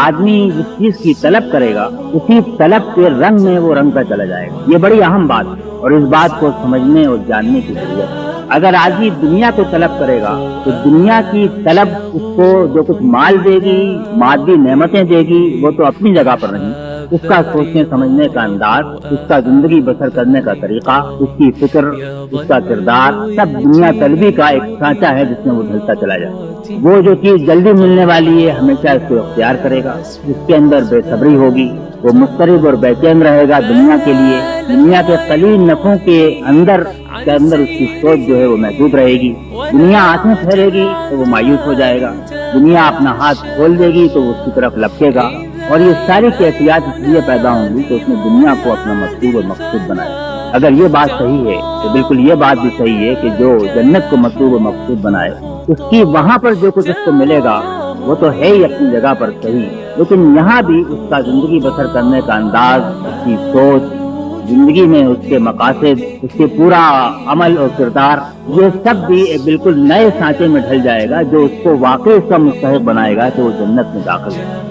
آدمی جس چیز کی طلب کرے گا اسی طلب کے رنگ میں وہ رنگتا چلا جائے گا. یہ بڑی اہم بات ہے اور اس بات کو سمجھنے اور جاننے کی ضرورت ہے. اگر آدمی دنیا کو طلب کرے گا تو دنیا کی طلب اس کو جو کچھ مال دے گی، مادی نعمتیں دے گی، وہ تو اپنی جگہ پر نہیں. اس کا سوچنے سمجھنے کا انداز، اس کا زندگی بسر کرنے کا طریقہ، اس کی فکر، اس کا کردار سب دنیا طلبی کا ایک سانچہ ہے جس میں وہ ڈھلتا چلا جائے. وہ جو چیز جلدی ملنے والی ہے ہمیشہ اس کو اختیار کرے گا. اس کے اندر بے صبری ہوگی، وہ مضطرب اور بے چین رہے گا دنیا کے لیے. دنیا کے قلیل نفعوں کے اندر اس کی سوچ جو ہے وہ محدود رہے گی. دنیا آنکھیں پھیرے گی تو وہ مایوس ہو جائے گا. دنیا اپنا ہاتھ کھول دے گی تو وہ اس کی طرف لپکے گا. اور یہ ساری کیفیات اس لیے پیدا ہوں گی کہ اس نے دنیا کو اپنا مطلوب اور مقصود بنایا. اگر یہ بات صحیح ہے تو بالکل یہ بات بھی صحیح ہے کہ جو جنت کو مطلوب اور مقصود بنائے اس کی وہاں پر جو کچھ اس کو ملے گا وہ تو ہے ہی اپنی جگہ پر صحیح، لیکن یہاں بھی اس کا زندگی بسر کرنے کا انداز، اس کی سوچ، زندگی میں اس کے مقاصد، اس کے پورا عمل اور کردار، یہ سب بھی ایک بالکل نئے سانچے میں ڈھل جائے گا جو اس کو واقعی اس کا مستحق بنائے گا کہ وہ جنت میں داخل ہو.